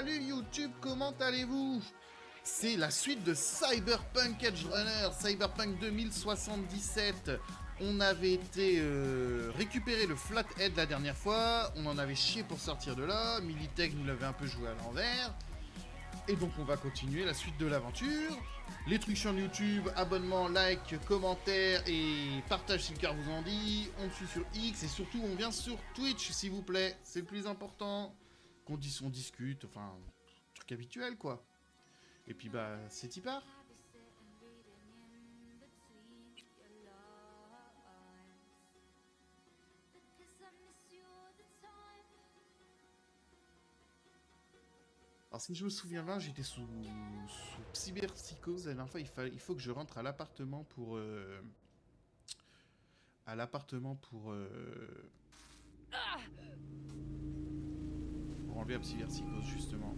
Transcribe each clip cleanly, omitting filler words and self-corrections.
Salut YouTube, comment allez-vous? C'est la suite de Cyberpunk Edge Runner, Cyberpunk 2077. On avait été récupérer le Flathead la dernière fois, on en avait chié pour sortir de là, Militech nous l'avait un peu joué à l'envers. Et donc on va continuer la suite de l'aventure. Les trucs sur YouTube, abonnement, like, commentaire et partage si le cœur vous en dit. On me suit sur X et surtout on vient sur Twitch s'il vous plaît. C'est le plus important. On discute, enfin, truc habituel quoi. Et puis bah c'est y part. Alors si je me souviens bien, j'étais sous cyberpsychose la dernière fois. Il faut que je rentre à l'appartement pour pour enlever la cyberpsychose justement.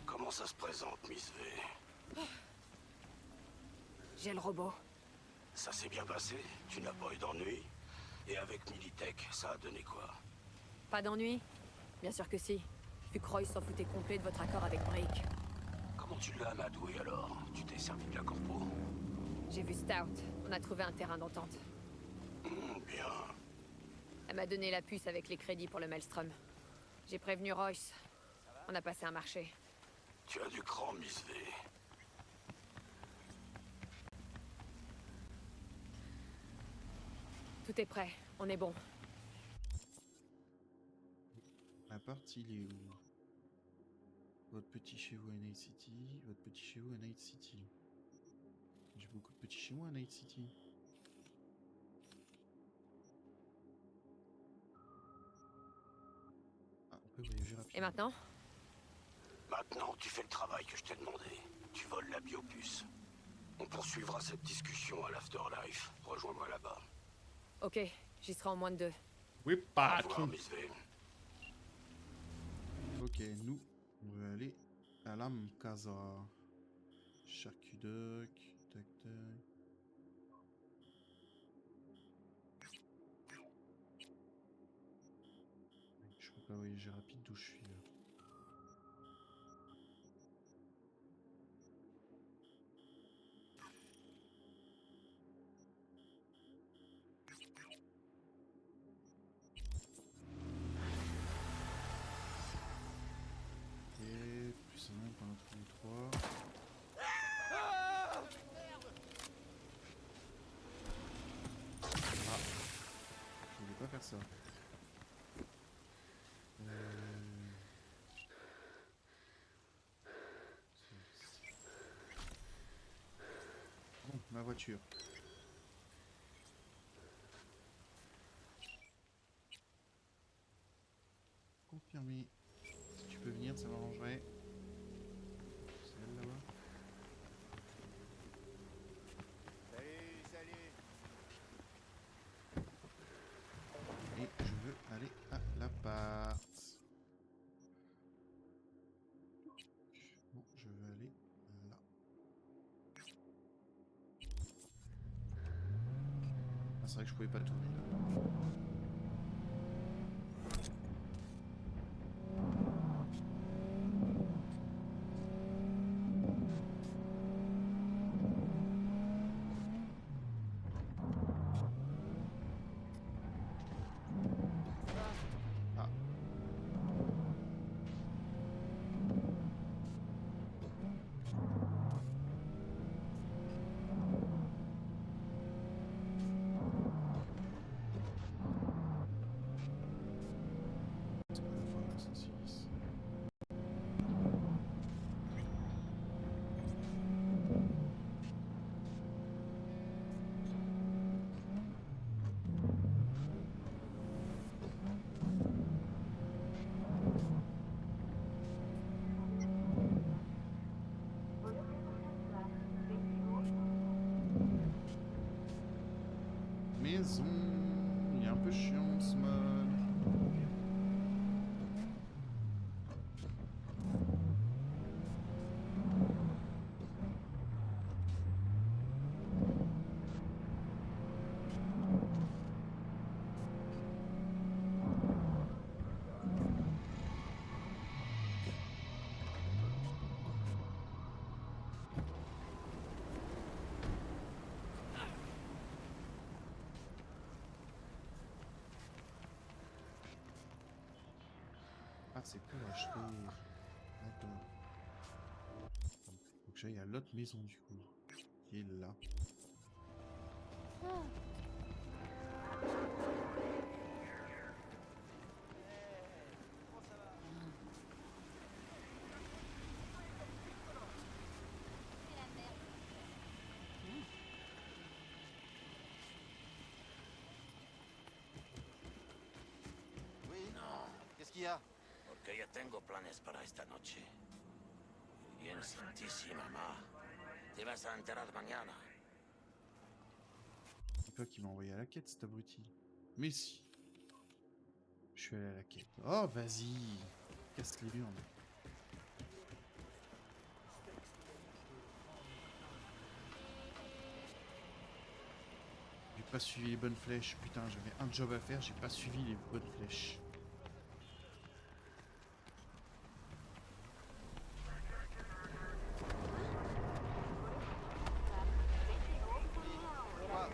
Comment ça se présente, Miss V? J'ai le robot. Ça s'est bien passé? Tu n'as pas eu d'ennui? Et avec Militech, ça a donné quoi? Pas d'ennui? Bien sûr que si. Fuckroy s'en foutait complet de votre accord avec Drake. Comment tu l'as amadoué alors? Tu t'es servi de la corpo? J'ai vu Stout. On a trouvé un terrain d'entente. Bien. Elle m'a donné la puce avec les crédits pour le Maelstrom. J'ai prévenu Royce. On a passé un marché. Tu as du cran, Miss V. Tout est prêt. On est bon. L'appart, il est où? Votre petit chez vous à Night City, votre petit chez vous à Night City. J'ai beaucoup de petits chez moi à Night City. Ah, on peut voyager rapidement. Et maintenant? Maintenant, tu fais le travail que je t'ai demandé. Tu voles la biopuce. On poursuivra cette discussion à l'Afterlife. Rejoins-moi là-bas. Ok, j'y serai en moins de 2. Oui, Au revoir, patron. Miss V. Ok, nous, on va aller à la Mkaza. Charcudoc, tac tac. Je peux pas voyager rapide d'où je suis là. Et plus un pour un 3. Ah, je voulais pas faire ça. Bon, ma voiture. Confirmé. Si tu peux venir, ça m'arrangerait. C'est elle là-bas. Salut. Et je veux aller à l'appart. Bon, je veux aller là. Ah, c'est vrai que je pouvais pas tourner là. Ah. Ah, c'est pour acheter. D'accord. Faut que j'aille à l'autre maison du coup. Qui est là. Oui, non. Qu'est-ce qu'il y a? Porque ya tengo planes para esta noche. Bien sin ti, sí, mamá. Te vas a enterar mañana. C'est toi qui m'as envoyé à la quête, cet abruti. Mais si. Je suis allé à la quête. Oh, vas-y. Casse les burnes. J'ai pas suivi les bonnes flèches. Putain, j'avais un job à faire, j'ai pas suivi les bonnes flèches. Quoi?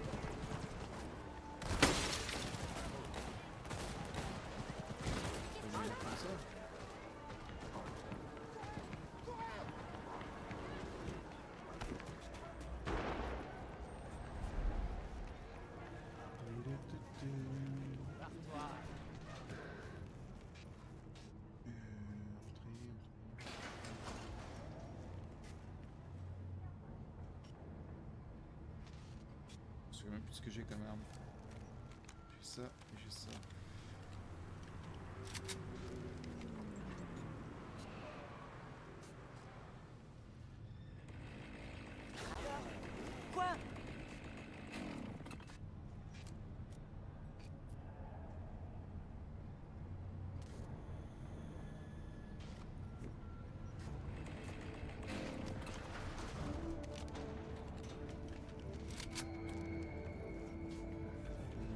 Faut lui dire comme ça. Je sais même plus ce que j'ai comme arme. J'ai ça et j'ai ça. Quoi?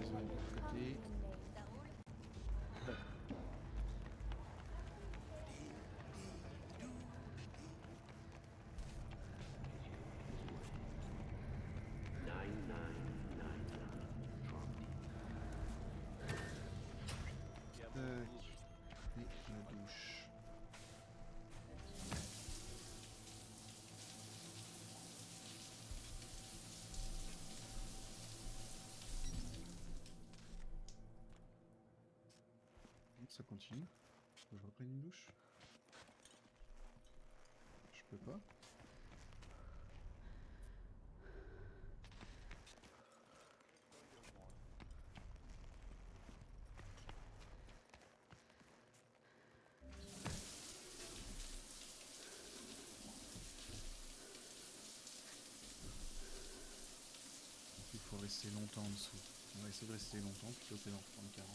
Ils ont de l'autre côté. Tac. Et la douche. Ça continue. Faut que je reprenne une douche. Je peux pas. Il faut rester longtemps en dessous. On va essayer de rester longtemps plutôt que d'en prendre 40.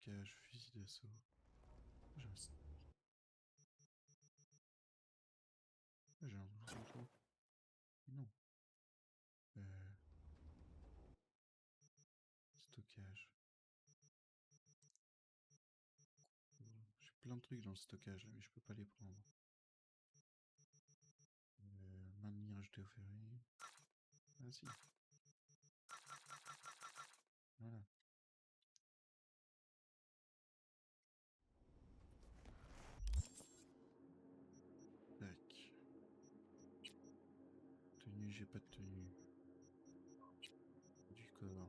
Cage, fusil d'assaut. J'ai un... J'ai un blouson trop. Non. Stockage. J'ai plein de trucs dans le stockage là, mais je peux pas les prendre. Maintenir acheté au ferry. Ah si. Voilà. Tac. Tenue, j'ai pas de tenue. Du corps.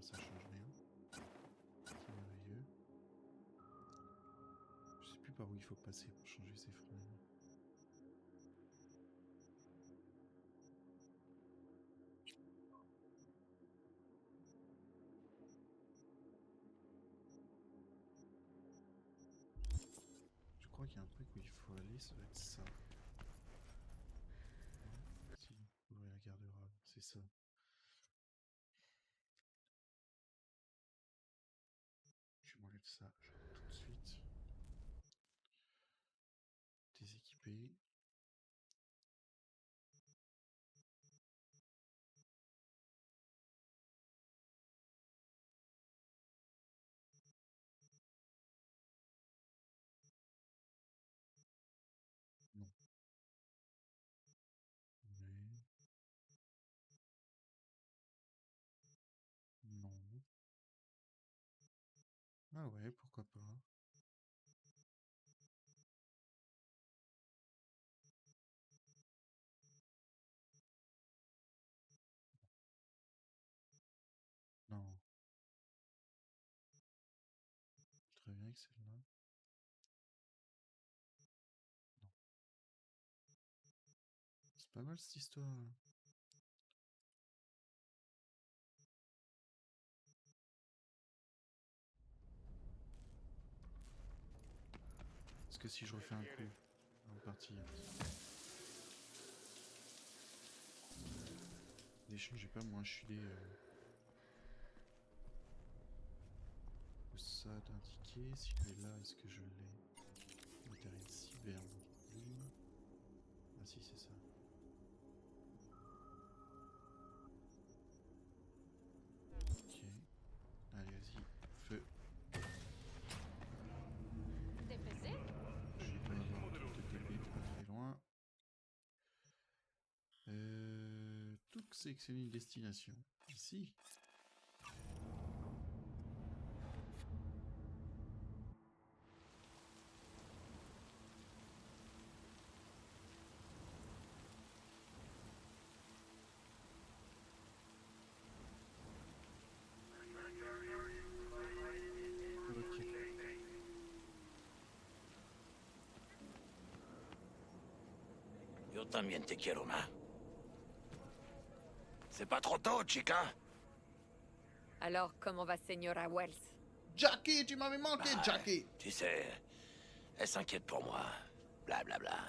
Ça change rien. C'est merveilleux. Je sais plus par où il faut passer pour changer ses fringues. crois qu'il y a un truc où il faut aller, ça doit être ça. Si, ouvrir la garde-robe, c'est ça. Je m'enlève ça tout de suite. Déséquiper. Non. Mais... Non. Ah ouais, pourquoi pas. Non. Très bien avec celle-là. Non. C'est pas mal cette histoire là. Parce que si je refais un coup, en partie. L'échange, j'ai pas moins chulé. Ça d'indiquer. S'il est là, est-ce que je l'ai? Matériel cyber non plus. Ah si, c'est ça. Ok. Allez, vas-y. Feu. T'es pressé? Je vais pas avoir un truc de TP, t'es pas très loin. Tout sélectionner une destination. Ici. Ok. Yo también te quiero, ma. C'est pas trop tôt, chica? Alors, comment va Señora Wells? Jackie, tu m'avais manqué, Jackie! Tu sais, elle s'inquiète pour moi. Blablabla. Bla bla.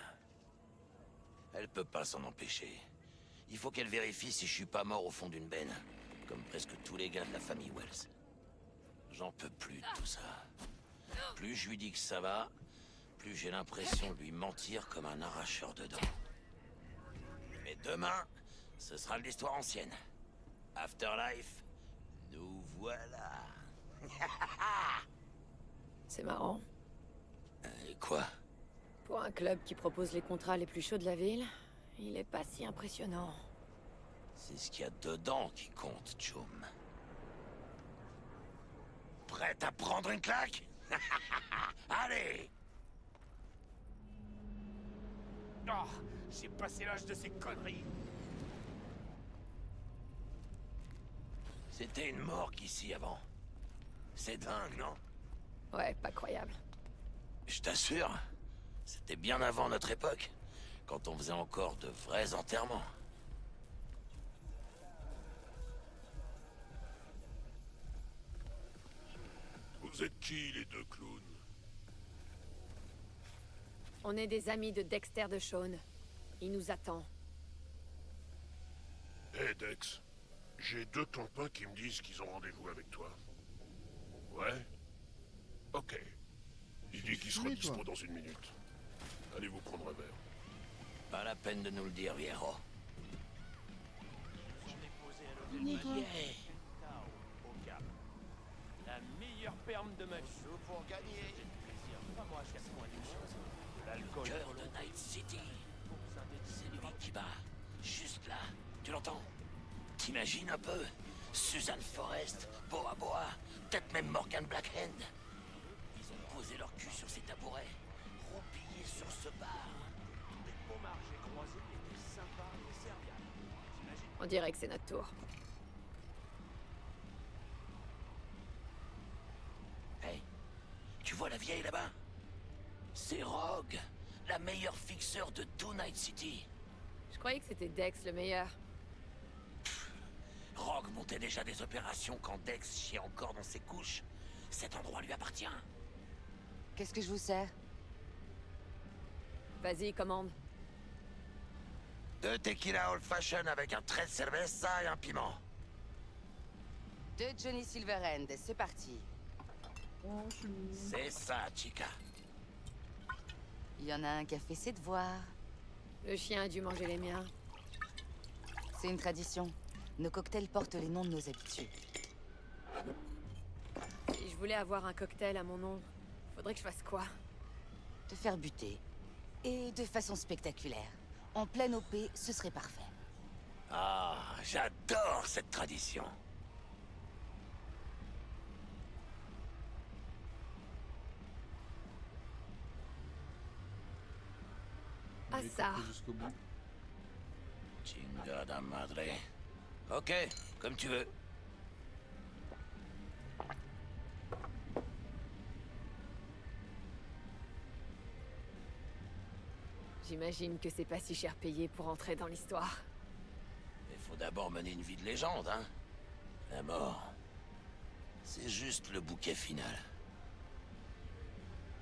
Elle peut pas s'en empêcher. Il faut qu'elle vérifie si je suis pas mort au fond d'une benne. Comme presque tous les gars de la famille Wells. J'en peux plus de tout ça. Plus je lui dis que ça va, plus j'ai l'impression de lui mentir comme un arracheur de dents. Mais demain, ce sera de l'histoire ancienne. Afterlife, nous voilà. C'est marrant. Et quoi? Pour un club qui propose les contrats les plus chauds de la ville, il est pas si impressionnant. C'est ce qu'il y a dedans qui compte, Chum. Prête à prendre une claque? Allez! Oh, j'ai passé l'âge de ces conneries. C'était une morgue ici avant. C'est dingue, non? Ouais, pas croyable. Je t'assure, c'était bien avant notre époque, quand on faisait encore de vrais enterrements. Vous êtes qui, les deux clowns? On est des amis de Dexter de Shaun. Il nous attend. Hé, Dex. J'ai deux clampins qui me disent qu'ils ont rendez-vous avec toi. Ouais? Ok. Il dit qu'il sera fumé, toi. dispo dans une minute. Allez vous prendre un verre. Pas la peine de nous le dire, Viejo. Au cap. La meilleure perme de ma vie. Joue pour gagner. Plaisir. Pas moi, je casse-moi des choses. De l'alcool. Cœur de Night City. C'est lui qui bat. Juste là. Tu l'entends? T'imagines un peu? Suzanne Forrest, Boa Boa, peut-être même Morgan Blackhand. Ils ont posé leur cul sur ces tabourets, roupillés sur ce bar. Les pomards j'ai croisés étaient sympas et serviables. T'imagines? On dirait que c'est notre tour. Hey, tu vois la vieille là-bas? C'est Rogue, la meilleure fixeur de tout Night City. Je croyais que c'était Dex le meilleur. Rogue montait déjà des opérations quand Dex chiait encore dans ses couches. Cet endroit lui appartient. Qu'est-ce que je vous sers? Vas-y, commande. 2 tequila old fashion avec un trait de cerveza et un piment. 2 Johnny Silverhand, c'est parti. Oh, c'est mignon. C'est ça, chica. Il y en a un qui a fait ses devoirs. Le chien a dû manger les miens. C'est une tradition. Nos cocktails portent les noms de nos habitués. Si je voulais avoir un cocktail à mon nom, faudrait que je fasse quoi? Te faire buter. Et de façon spectaculaire. En pleine OP, ce serait parfait. Ah, j'adore cette tradition. Ah, Je vais ça. écouter jusqu'au bout. Chingada madre. Ok, comme tu veux. J'imagine que c'est pas si cher payé pour entrer dans l'histoire. Il faut d'abord mener une vie de légende, hein. La mort, c'est juste le bouquet final.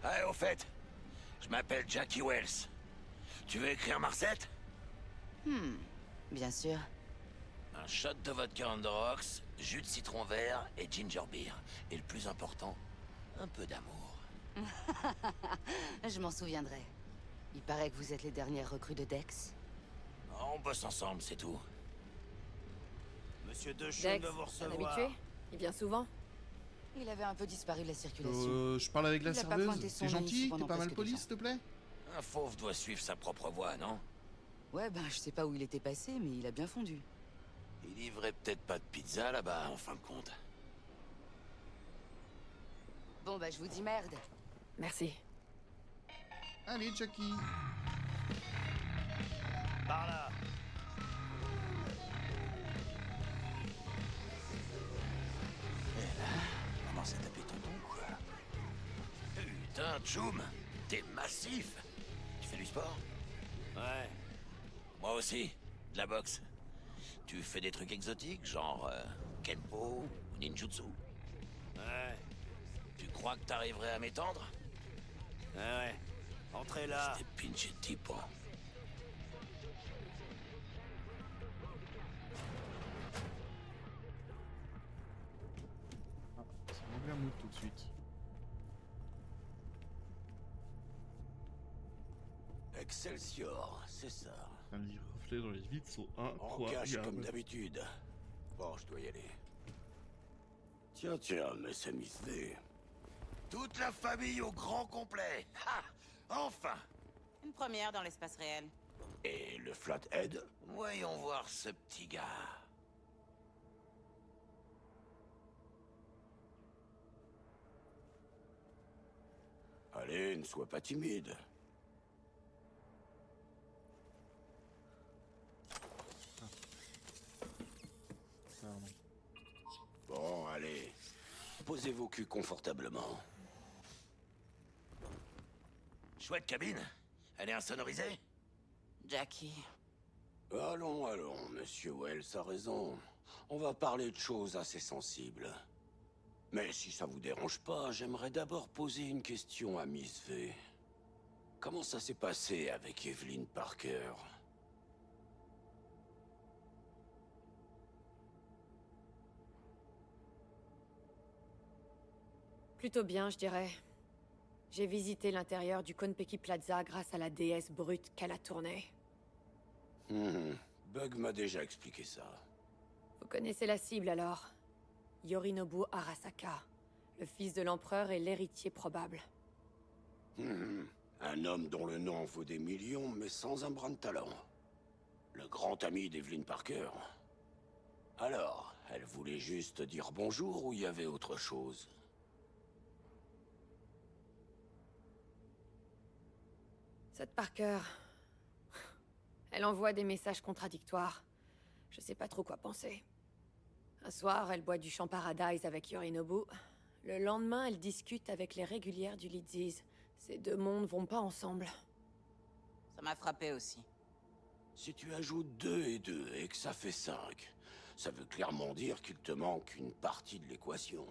Ah, au fait, je m'appelle Jackie Wells. Tu veux écrire Marcette? Bien sûr. Un shot de vodka on the rocks, jus de citron vert et ginger beer. Et le plus important, un peu d'amour. Je m'en souviendrai. Il paraît que vous êtes les dernières recrues de Dex. On bosse ensemble, c'est tout. Monsieur Deschamps Dex, veut vous un recevoir. habitué? Il vient souvent? Il avait un peu disparu de la circulation. Je parle avec la Il a pas serveuse. pointé son T'es nez gentil? ici T'es pendant pas mal presque poli, 2 ans. s'il te plaît? Un fauve doit suivre sa propre voie, non? Ouais, ben je sais pas où il était passé, mais il a bien fondu. Il livrait peut-être pas de pizza là-bas, en fin de compte. Bon bah je vous dis merde. Merci. Allez, Jackie. Par là. Commence à taper tonton, quoi. Putain, Choum, t'es massif. Tu fais du sport? Ouais. Moi aussi, de la boxe. Tu fais des trucs exotiques, genre Kenpo ou Ninjutsu? Ouais. Tu crois que t'arriverais à m'étendre? Ouais. Entrez là. C'était pinche type, hein. Ah, ça m'enlève la mood tout de suite. Excelsior, c'est ça. Les reflets dans les vitres sont En cache comme incroyables. d'habitude. Bon, je dois y aller. Tiens, mais c'est Miss V. Toute la famille au grand complet. Ha! Enfin! Une première dans l'espace réel. Et le Flathead? Voyons voir ce petit gars. Allez, ne sois pas timide. Pardon. Bon, allez. Posez vos culs confortablement. Chouette cabine. Elle est insonorisée? Jackie. Allons, Monsieur Wells a raison. On va parler de choses assez sensibles. Mais si ça vous dérange pas, j'aimerais d'abord poser une question à Miss V. Comment ça s'est passé avec Evelyn Parker? Plutôt bien, je dirais. J'ai visité l'intérieur du Konpeki Plaza grâce à la déesse brute qu'elle a tournée. Bug m'a déjà expliqué ça. Vous connaissez la cible alors? Yorinobu Arasaka, le fils de l'empereur et l'héritier probable. Un homme dont le nom vaut des millions, mais sans un brin de talent. Le grand ami d'Evelyn Parker. Alors, elle voulait juste dire bonjour ou il y avait autre chose? Cette Parker... Elle envoie des messages contradictoires. Je sais pas trop quoi penser. Un soir, elle boit du champ Paradise avec Yorinobu. Le lendemain, elle discute avec les régulières du Lidziz. Ces deux mondes vont pas ensemble. Ça m'a frappé aussi. Si tu ajoutes 2 et 2 et que ça fait 5, ça veut clairement dire qu'il te manque une partie de l'équation.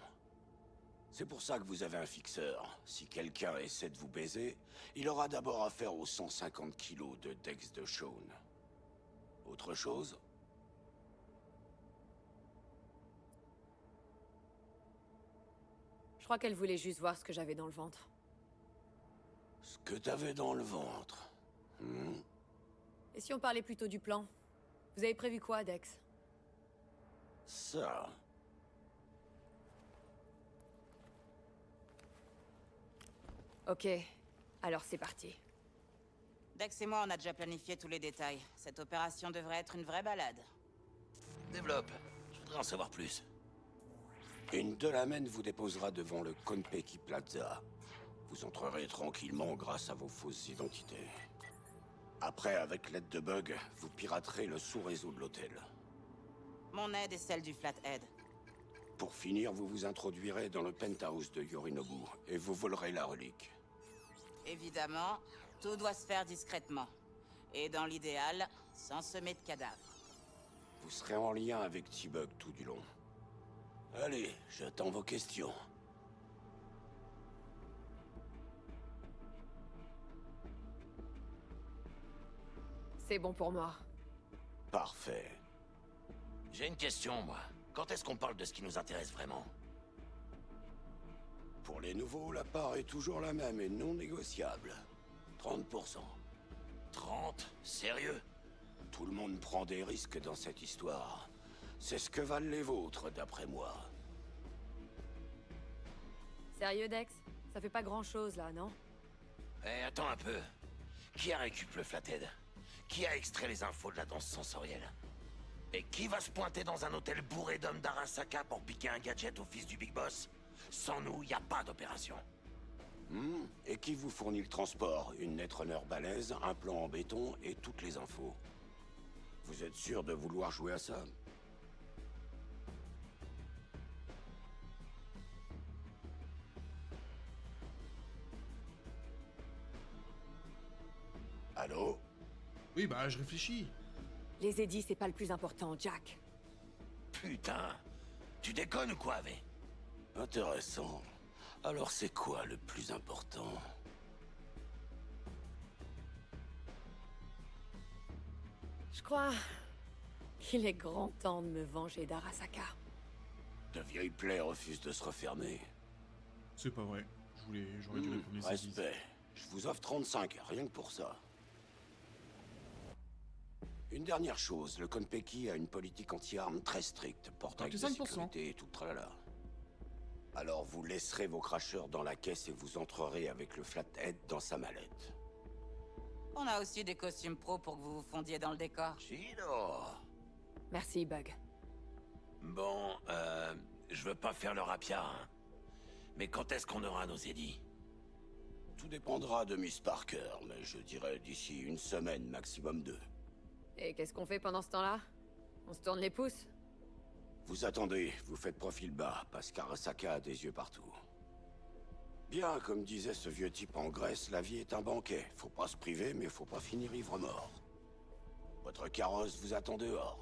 C'est pour ça que vous avez un fixeur. Si quelqu'un essaie de vous baiser, il aura d'abord affaire aux 150 kilos de Dex de Shaun. Autre chose? Je crois qu'elle voulait juste voir ce que j'avais dans le ventre. Ce que t'avais dans le ventre. Et si on parlait plutôt du plan? Vous avez prévu quoi, Dex? Ça... Ok, alors c'est parti. Dex et moi, on a déjà planifié tous les détails. Cette opération devrait être une vraie balade. Développe. Je voudrais en savoir plus. Une Delamain vous déposera devant le Konpeki Plaza. Vous entrerez tranquillement grâce à vos fausses identités. Après, avec l'aide de Bug, vous piraterez le sous-réseau de l'hôtel. Mon aide est celle du Flathead. Pour finir, vous vous introduirez dans le penthouse de Yorinobu et vous volerez la relique. Évidemment, tout doit se faire discrètement. Et dans l'idéal, sans semer de cadavres. Vous serez en lien avec T-Bug tout du long. Allez, j'attends vos questions. C'est bon pour moi. Parfait. J'ai une question, moi. Quand est-ce qu'on parle de ce qui nous intéresse vraiment? Pour les nouveaux, la part est toujours la même et non négociable. 30%. 30? Sérieux? Tout le monde prend des risques dans cette histoire. C'est ce que valent les vôtres, d'après moi. Sérieux, Dex? Ça fait pas grand-chose, là, non? Eh, attends un peu. Qui a récupéré le Flathead? Qui a extrait les infos de la danse sensorielle? Et qui va se pointer dans un hôtel bourré d'hommes d'Arasaka pour piquer un gadget au fils du Big Boss? Sans nous, y a pas d'opération. Et qui vous fournit le transport? Une netrunner balèze, un plan en béton et toutes les infos. Vous êtes sûr de vouloir jouer à ça? Allô? Oui, bah, je réfléchis. Les Eddies, c'est pas le plus important, Jack. Putain! Tu déconnes ou quoi, Ave? Intéressant. Alors c'est quoi le plus important? Je crois qu'il est grand temps de me venger d'Arasaka. De vieilles plaies refusent de se refermer. C'est pas vrai. J'aurais dû répondre les Eddies. Respect. Je vous offre 35, rien que pour ça. Une dernière chose, le Konpeki a une politique anti-armes très stricte, porte-avec de 35%. sécurité et tout le tralala. Alors vous laisserez vos cracheurs dans la caisse et vous entrerez avec le Flathead dans sa mallette. On a aussi des costumes pro pour que vous vous fondiez dans le décor. Chino! Merci, Bug. Bon, je veux pas faire le rapia, hein. Mais quand est-ce qu'on aura nos édits? Tout dépendra de Miss Parker, mais je dirais d'ici une semaine, maximum 2. Et qu'est-ce qu'on fait pendant ce temps-là? On se tourne les pouces? Vous attendez, vous faites profil bas, parce qu'Arasaka a des yeux partout. Bien, comme disait ce vieux type en Grèce, la vie est un banquet. Faut pas se priver, mais faut pas finir ivre-mort. Votre carrosse vous attend dehors.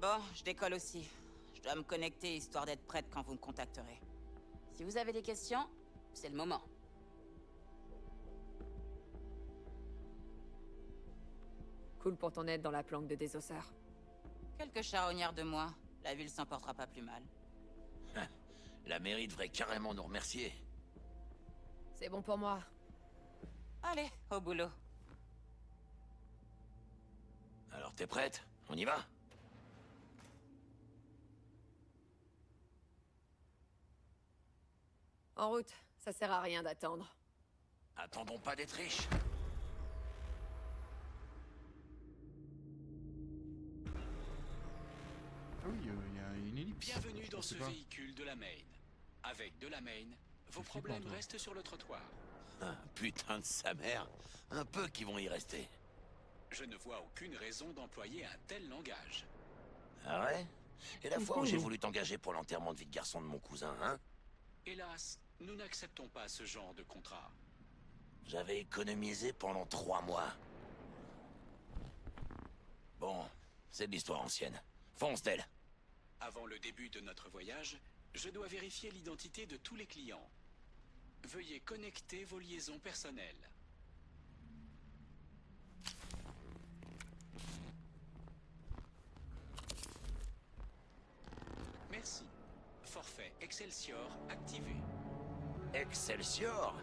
Bon, je décolle aussi. Je dois me connecter histoire d'être prête quand vous me contacterez. Si vous avez des questions, c'est le moment. Cool pour ton aide dans la planque de désosseur. Quelques charognards de moi, la ville s'en portera pas plus mal. La mairie devrait carrément nous remercier. C'est bon pour moi. Allez, au boulot. Alors t'es prête? On y va? En route, ça sert à rien d'attendre. Attendons pas d'être riches. Ah oui, il y a une ellipse. Bienvenue Je dans pensais ce pas. véhicule de la Maine. Avec de la Maine, vos C'est problèmes flippant, toi. restent sur le trottoir. Ah, putain de sa mère. Un peu qui vont y rester. Je ne vois aucune raison d'employer un tel langage. Ah ouais? Et la fois où j'ai voulu t'engager pour l'enterrement de vie de garçon de mon cousin, hein? Hélas, nous n'acceptons pas ce genre de contrat. J'avais économisé pendant 3 mois. Bon, c'est de l'histoire ancienne. Fonce d'elle. Avant le début de notre voyage, Je dois vérifier l'identité de tous les clients. Veuillez connecter vos liaisons personnelles. Merci. Forfait Excelsior activé. Excelsior?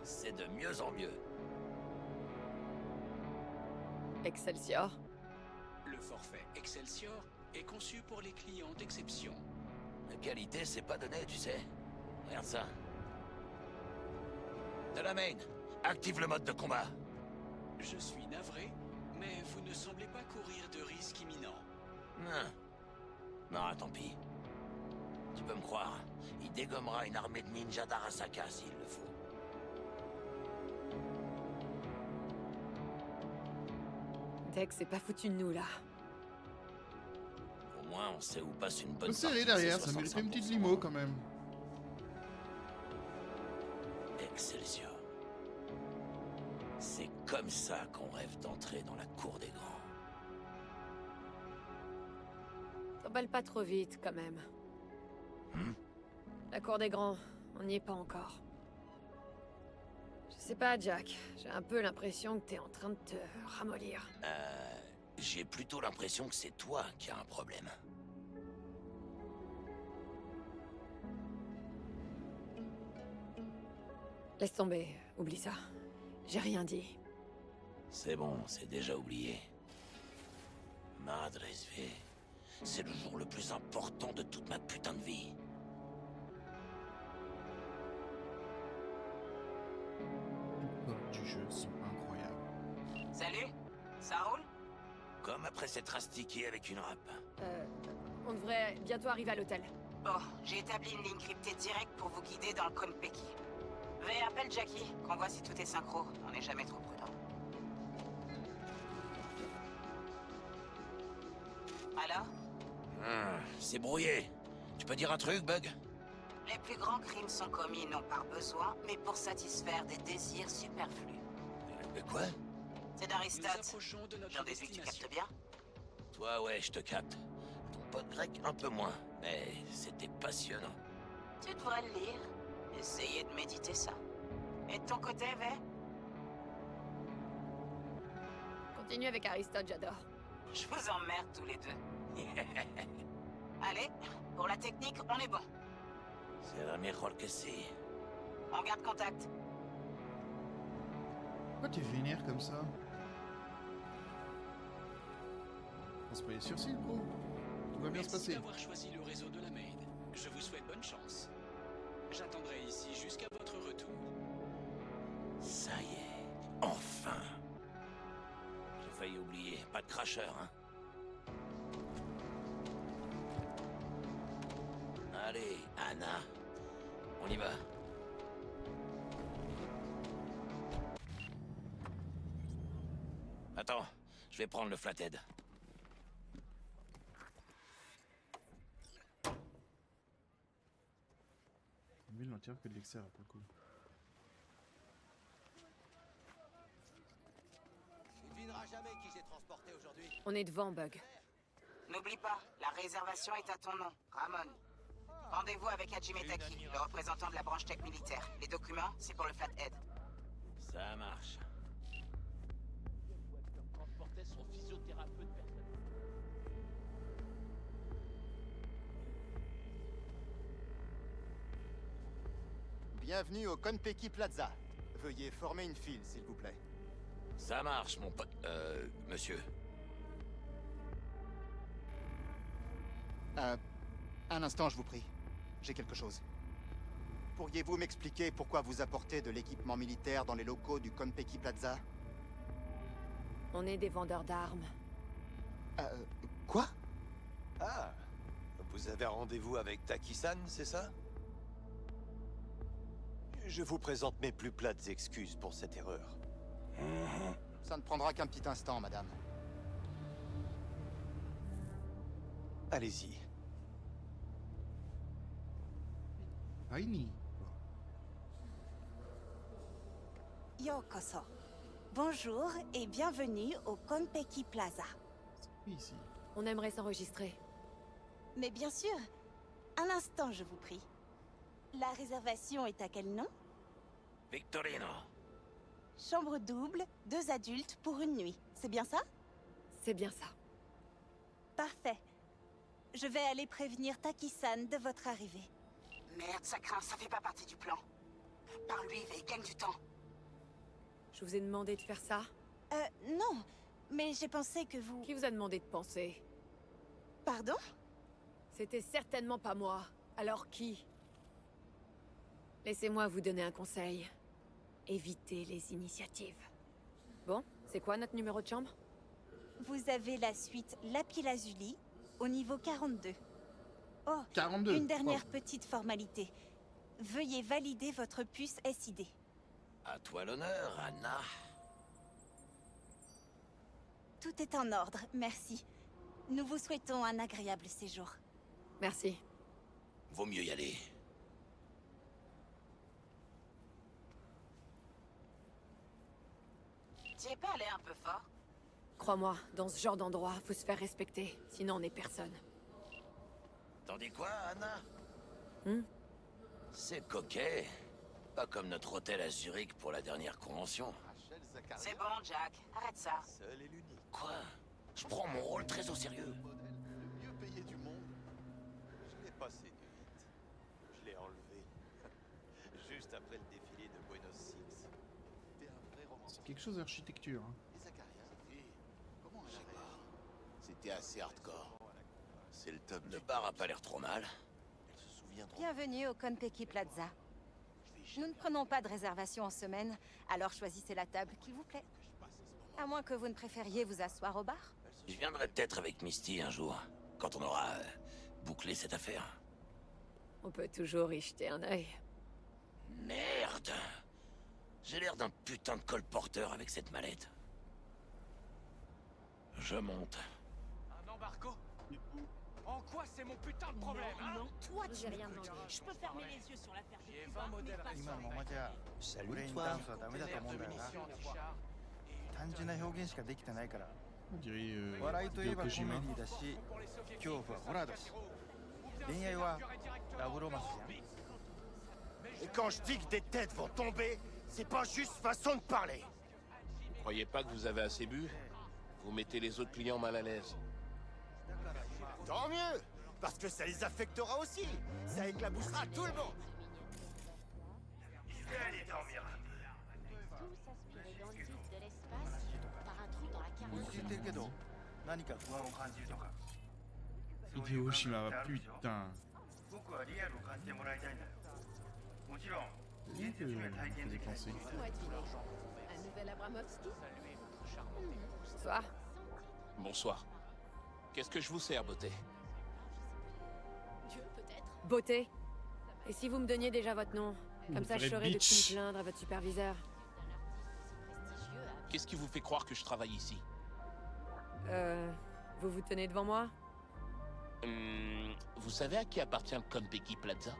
C'est de mieux en mieux. Excelsior. Le forfait Excelsior est conçu pour les clients d'exception. La qualité, c'est pas donné, tu sais. Regarde ça. Delamain, active le mode de combat. Je suis navré, mais vous ne semblez pas courir de risque imminent. Non, tant pis. Tu peux me croire, il dégommera une armée de ninjas d'Arasaka s'il le faut. Dex s'est pas foutu de nous, là. Au moins, on sait où passe une bonne Peu serré partie de derrière, ces ça mériterait une petite 65%. limo quand même. Excelsior. C'est comme ça qu'on rêve d'entrer dans la cour des grands. T'emballes pas trop vite, quand même. La cour des grands, on n'y est pas encore. Je sais pas, Jack. J'ai un peu l'impression que t'es en train de te ramollir. J'ai plutôt l'impression que c'est toi qui as un problème. Laisse tomber, oublie ça. J'ai rien dit. C'est bon, c'est déjà oublié. Madre SV, c'est le jour le plus important de toute ma putain de vie. Les codes du jeu sont incroyables. Salut, ça roule? Comme après s'être astiqué avec une râpe. On devrait bientôt arriver à l'hôtel. Bon, j'ai établi une ligne cryptée directe pour vous guider dans le Konpeki. Veuillez appelle Jackie, qu'on voit si tout est synchro. On n'est jamais trop prudent. Alors? C'est brouillé. Tu peux dire un truc, Bug? Les plus grands crimes sont commis non par besoin, mais pour satisfaire des désirs superflus. Quoi? C'est Nous d'Aristote. approchons de notre J'en déduis que tu destination. captes bien? Toi, ouais, je te capte. Ton pote grec, un peu moins. Mais c'était passionnant. Tu devrais le lire. Essayez de méditer ça. Et de ton côté, Vey? Continue avec Aristote, j'adore. Je vous emmerde tous les deux. Allez, pour la technique, on est bon. C'est la mejor que sí. On garde contact. Pourquoi tu vénères comme ça? On se paye les sursis, gros. Tout va bien se Merci passer. d'avoir choisi le réseau de la Maid. Je vous souhaite bonne chance. J'attendrai ici jusqu'à votre retour. Ça y est, enfin. J'ai failli oublier, pas de cracheur, hein. Allez, Anna, on y va. Attends, je vais prendre le flathead. Une ville entière que de l'extérieur, pour le coup. Tu devineras jamais qui j'ai transporté aujourd'hui. On est devant, Bug. N'oublie pas, la réservation est à ton nom, Ramon. Rendez-vous avec Hajime Taki, le représentant de la branche tech militaire. Les documents, c'est pour le Flathead. Ça marche. Transportait son physiothérapeute personnel. Bienvenue au Konpeki Plaza. Veuillez former une file, s'il vous plaît. Ça marche, mon pote. Monsieur. Un instant, je vous prie. J'ai quelque chose. Pourriez-vous m'expliquer pourquoi vous apportez de l'équipement militaire dans les locaux du Konpeki Plaza? On est des vendeurs d'armes. Quoi? Ah, vous avez rendez-vous avec Taki-san, c'est ça? Je vous présente mes plus plates excuses pour cette erreur. Ça ne prendra qu'un petit instant, madame. Allez-y. Tiny. Yokoso. Bonjour et bienvenue au Konpeki Plaza. Oui, ici. On aimerait s'enregistrer. Mais bien sûr, Un instant, je vous prie. La réservation est à quel nom? Victorino. Chambre double, 2 adultes pour une nuit. C'est bien ça? C'est bien ça. Parfait. Je vais aller prévenir Taki-san de votre arrivée. Merde, ça craint, ça fait pas partie du plan. Parle-lui, et gagne du temps. Je vous ai demandé de faire ça? Non. Mais j'ai pensé que vous... Qui vous a demandé de penser? Pardon? C'était certainement pas moi. Alors qui? Laissez-moi vous donner un conseil. Évitez les initiatives. Bon, c'est quoi notre numéro de chambre? Vous avez la suite Lapis-Lazuli au niveau 42. Oh, 42. une dernière petite formalité. Veuillez valider votre puce SID. À toi l'honneur, Anna. Tout est en ordre, merci. Nous vous souhaitons un agréable séjour. Merci. Vaut mieux y aller. T'y es pas allé un peu fort? Crois-moi, dans ce genre d'endroit, faut se faire respecter. Sinon, on est personne. T'en dis quoi, Anna? C'est coquet. Pas comme notre hôtel à Zurich pour la dernière convention. C'est bon, Jack. Arrête ça. Seul et l'unique. Quoi? Je prends mon rôle très au sérieux. Le modèle le mieux payé du monde. Je l'ai pas séduite. Je l'ai enlevé. Juste après le défilé de Buenos Six. T'es un vrai roman. C'est quelque chose d'architecture. Hein. Et Zacharia, comment elle a réagi? C'était assez hardcore. C'est le top Le du bar a top. pas l'air trop mal. Elle se souviendra. Bienvenue au Konpeki Plaza. Nous ne prenons pas de réservation en semaine, alors choisissez la table qui vous plaît. À moins que vous ne préfériez vous asseoir au bar. Je viendrai peut-être avec Misty un jour, quand on aura bouclé cette affaire. On peut toujours y jeter un œil. Merde! J'ai l'air d'un putain de colporteur avec cette mallette. Je monte. Un embargo? En quoi c'est mon putain de problème, hein? Non, toi tu rien m'écoutes. dans l'oreille. Je peux fermer les yeux sur l'affaire J'ai Cuba, 20 modèles mais pas sur 今のま la まじゃ Salut toi. ダメだと思うんだよな。単純な表現しかできてないから。 On dirait 笑いといえ Hideo ばコメデ Kojima. ィだし、恐怖はホラーだし。恋愛はラブロマンスじゃん。 Et quand je dis que des têtes vont tomber, c'est pas juste façon de parler. Vous croyez pas que vous avez assez bu? Vous mettez les autres clients mal à l'aise. Tant mieux, parce que ça les affectera aussi. Ça éclaboussera tout le monde. Je vais aller dormir un peu. Tous aspirer dans le vide de l'espace par un trou dans la 落ち着いてるけど、何か不安を感じるとか。 Hideo Kojima, putain. 僕はリアルを感じてもらいたいんだよ。もちろん、 Oui, 現実には体験できない penser. Un nouvel Abramovski? Bonsoir. Bonsoir. Qu'est-ce que je vous sers, beauté? Dieu, peut-être? Beauté. Et si vous me donniez déjà votre nom? Comme ça, je vraie saurais de qui bitch. me plaindre à votre superviseur. Qu'est-ce qui vous fait croire que je travaille ici? Vous vous tenez devant moi? Vous savez à qui appartient le Konpeki Plaza?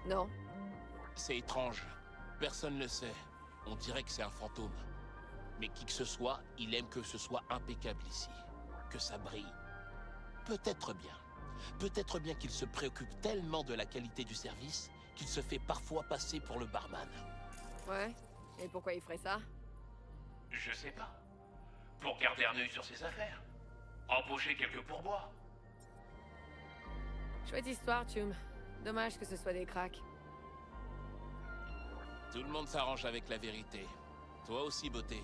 Non. C'est étrange. Personne ne le sait. On dirait que c'est un fantôme. Mais qui que ce soit, il aime que ce soit impeccable ici. Que ça brille. Peut-être bien qu'il se préoccupe tellement de la qualité du service qu'il se fait parfois passer pour le barman. Ouais. Et pourquoi il ferait ça? Je sais pas. Pour garder un œil sur ses affaires. Embaucher quelques pourboires. Chouette histoire, Chum. Dommage que ce soit des cracks. Tout le monde s'arrange avec la vérité. Toi aussi, beauté.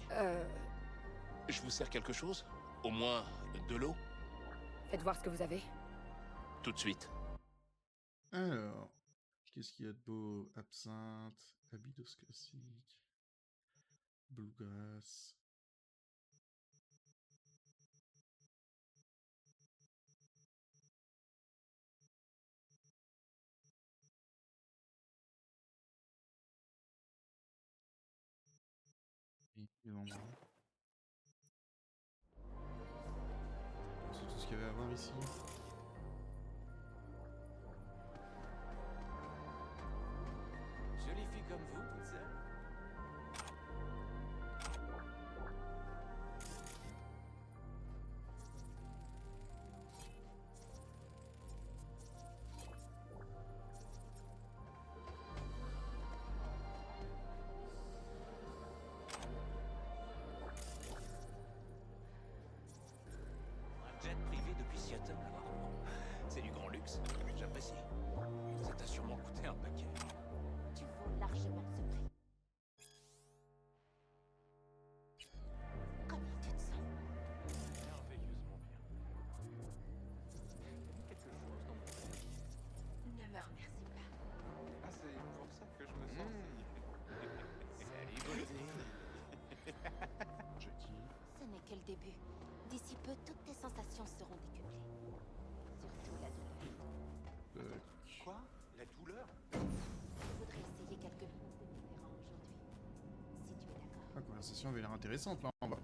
Je vous sers quelque chose? Au moins, de l'eau? Faites voir ce que vous avez. Tout de suite. Alors, qu'est-ce qu'il y a de beau? Absinthe, Abydos classique, Bluegrass. Et devant moi. C'est tout ce qu'il y avait à voir ici. Jolie fille comme vous, toute seule. début. D'ici peu, toutes tes sensations seront décuplées. Surtout la douleur. Quoi? La douleur? Je voudrais essayer quelque chose de différent aujourd'hui. Si tu es d'accord. La conversation avait l'air intéressante là en bas.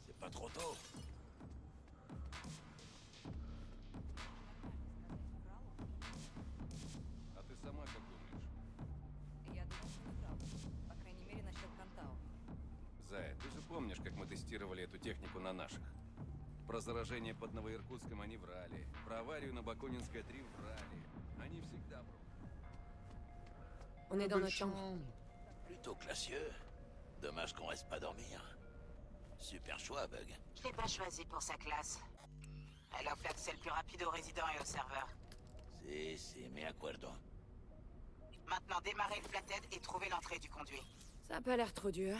C'est pas trop tôt. А ты сама как думаешь? Я думал, что не прав. По крайней мере, насчет Кантау. Зая, ты же помнишь, как мы тестировали эту технику на наших? Про заражение под Новоиркутском они врали. Про аварию на Бакунинской 3 врали. Они всегда врут. On est dans notre chambre. Plutôt classieux. Dommage qu'on reste pas dormir. Super choix, Bug. Je l'ai pas choisi pour sa classe. Elle offre l'accès le plus rapide aux résidents et aux serveurs. Si, me acuerdo. Maintenant, démarrez le flathead et trouvez l'entrée du conduit. Ça a pas l'air trop dur.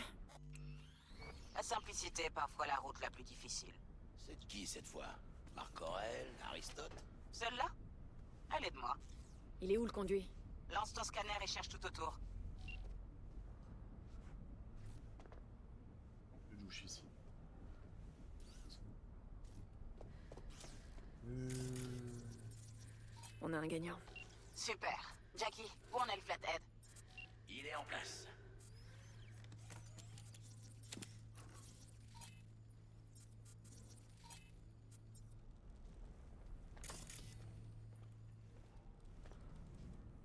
La simplicité est parfois la route la plus difficile. C'est de qui cette fois? Marc Aurèle, Aristote? Celle-là? Elle est de moi. Il est où le conduit? Lance ton scanner et cherche tout autour. Je douche ici. On a un gagnant. Super. Jackie, où en est le flathead? Il est en place.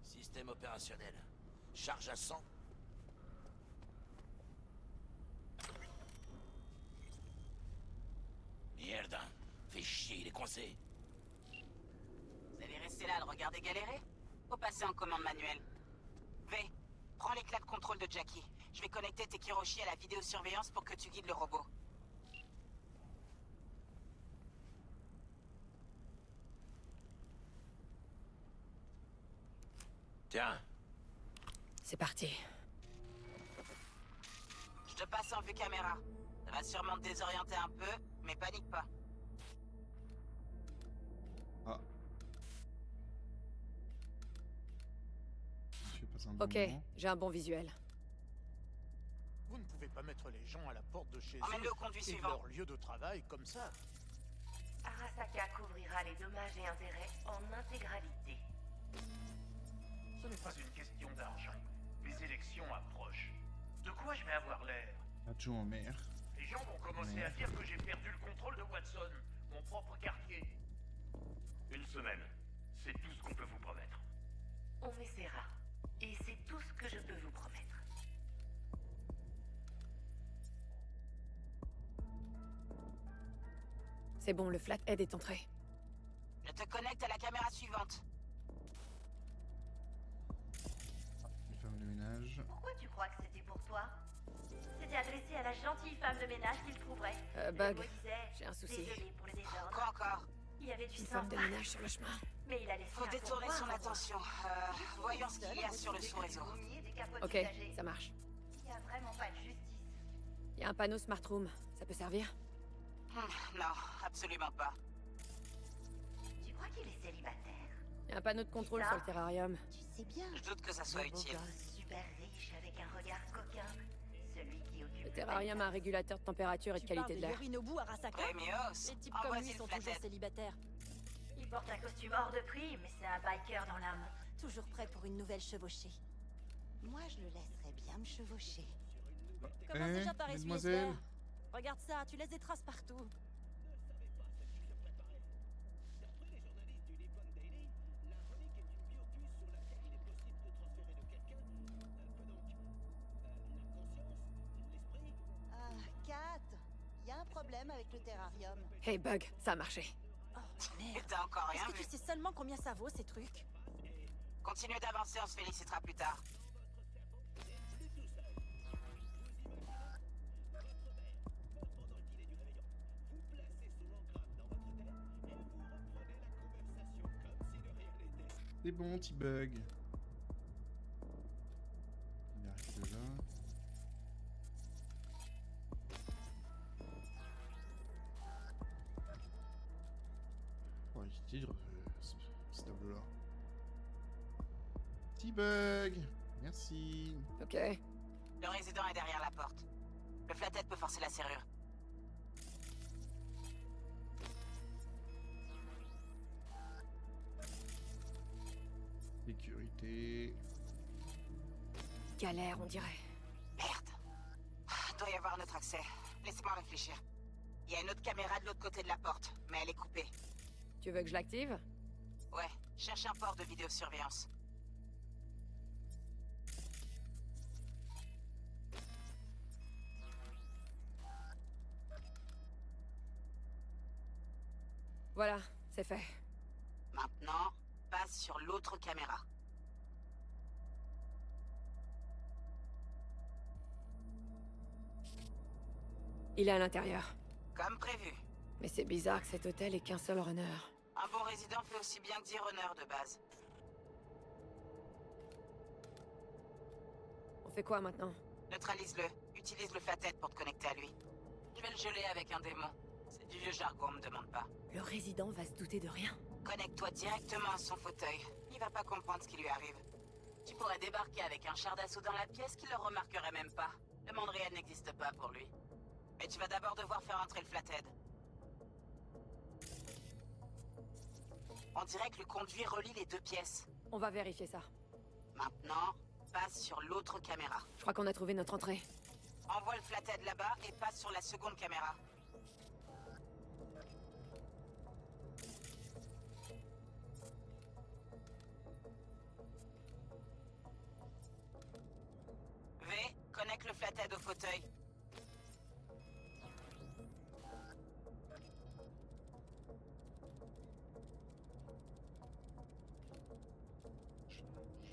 Système opérationnel. Charge à 100. Merde. Fais chier, il est coincé. Vous allez rester là à le regarder galérer? Faut passer en commande manuelle. V, prends les clés de contrôle de Jackie. Je vais connecter tes Kiroshi à la vidéosurveillance pour que tu guides le robot. Tiens. C'est parti. Je te passe en vue caméra. Ça va sûrement te désorienter un peu, mais panique pas. Ah. Je vais passer un bon Ok, moment. j'ai un bon visuel. Vous ne pouvez pas mettre les gens à la porte de chez Emmène-le eux au conduit et de suivant. leur lieu de travail comme ça. Arasaka couvrira les dommages et intérêts en intégralité. Ce n'est pas une question d'argent. Les élections approchent. De quoi je vais avoir l'air? Adjoint au maire. Les gens vont commencer à dire que j'ai perdu le contrôle de Watson, mon propre quartier. Une semaine, c'est tout ce qu'on peut vous promettre. On essaiera. Et c'est tout ce que je peux vous promettre. C'est bon, le flathead est entré. Je te connecte à la caméra suivante. Une femme de ménage. Pourquoi tu crois que c'était pour toi? C'était adressé à la gentille femme de ménage qu'il trouverait. Bug, Le mot disait, j'ai un souci. Désolé pour le désordre. Quoi encore? Il y avait du Une sang. femme de ménage sur le chemin. Mais il a laissé Faut un détourner pourboire son à moi. attention. Voyons ce qu'il y a sur le sous-réseau. Ok, ça marche. Il n'y a vraiment pas de justice. Il y a un panneau Smart Room. Ça peut servir? Non, absolument pas. Tu crois qu'il est célibataire? Il y a un panneau de contrôle Ça sur le terrarium. C'est bien. Je doute que ça soit Le beau utile. gosse super riche avec un regard coquin. Celui qui occupe Le terrarium a un régulateur de température et de qualité de l'air. Yorinobu Arasaka? Premios, Les types comme envoie-y lui le sont toujours flathead. célibataires. Il porte un costume hors de prix, mais c'est un biker dans l'âme. Toujours prêt pour une nouvelle chevauchée. Moi, je le laisserais bien me chevaucher. Commence déjà par essuyer ce mesdemoiselles. verre. Regarde ça, tu laisses des traces partout. Ah, Kat, y a un problème avec le terrarium. Hey Bug, ça a marché. Oh, merde. T'as encore rien Est-ce que vu. tu sais seulement combien ça vaut, ces trucs? Continue d'avancer, on se félicitera plus tard. C'est bon, petit bug. Il arrive là. Petit ce tableau-là. Petit bug. Merci. Ok. Le résident est derrière la porte. Le flathead peut forcer la serrure. Sécurité. Galère, on dirait. Merde. Doit y avoir un autre accès. Laissez-moi réfléchir. Il y a une autre caméra de l'autre côté de la porte, mais elle est coupée. Tu veux que je l'active? Ouais, cherche un port de vidéosurveillance. Voilà, c'est fait. Maintenant, passe sur l'autre caméra. Il est à l'intérieur. Comme prévu. Mais c'est bizarre que cet hôtel ait qu'un seul runner. Un bon résident fait aussi bien que 10 runners de base. On fait quoi maintenant? Neutralise-le. Utilise le flathead pour te connecter à lui. Je vais le geler avec un démon. C'est du vieux jargon, me demande pas. Le résident va se douter de rien. Connecte-toi directement à son fauteuil. Il va pas comprendre ce qui lui arrive. Tu pourrais débarquer avec un char d'assaut dans la pièce qu'il le remarquerait même pas. Le monde réel n'existe pas pour lui. Mais tu vas d'abord devoir faire entrer le flathead. On dirait que le conduit relie les deux pièces. On va vérifier ça. Maintenant, passe sur l'autre caméra. Je crois qu'on a trouvé notre entrée. Envoie le flathead là-bas et passe sur la seconde caméra. V, connecte le flathead au fauteuil.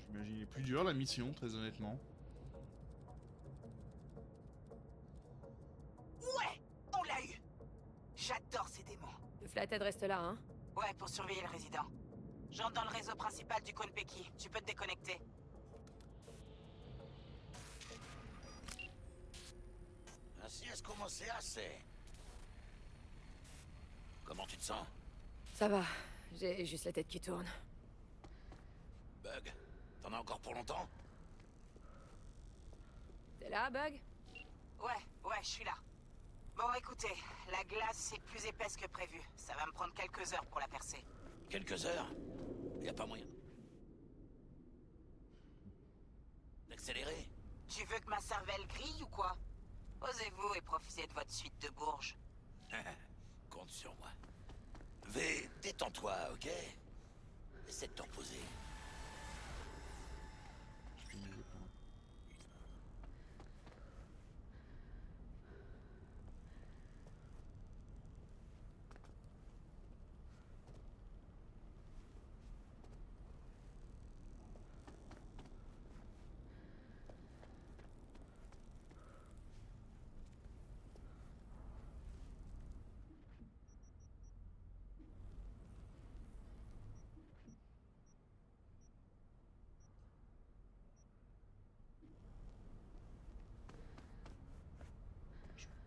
J'imagine plus dur la mission, très honnêtement. Ouais, on l'a eu. J'adore ces démons. Le flathead reste là, hein? Ouais, pour surveiller le résident. J'entre dans le réseau principal du Konpeki. Tu peux te déconnecter. Ainsi est-ce commencé assez. Comment tu te sens? Ça va, j'ai juste la tête qui tourne. Bug, t'en as encore pour longtemps? T'es là, Bug? Ouais, je suis là. Bon, écoutez, la glace est plus épaisse que prévu. Ça va me prendre quelques heures pour la percer. Quelques heures? Y a pas moyen d'accélérer? Tu veux que ma cervelle grille ou quoi? Osez-vous et profitez de votre suite de Bourges. Compte sur moi. V, détends-toi, ok? Essaie de te reposer.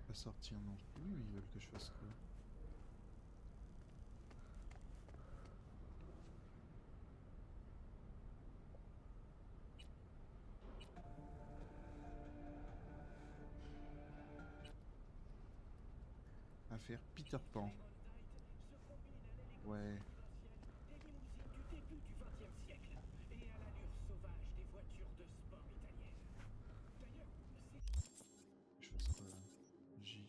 Pas sortir non plus, ils veulent que je fasse quoi? Affaire Peter Pan. Ouais. Je fasse quoi là? J.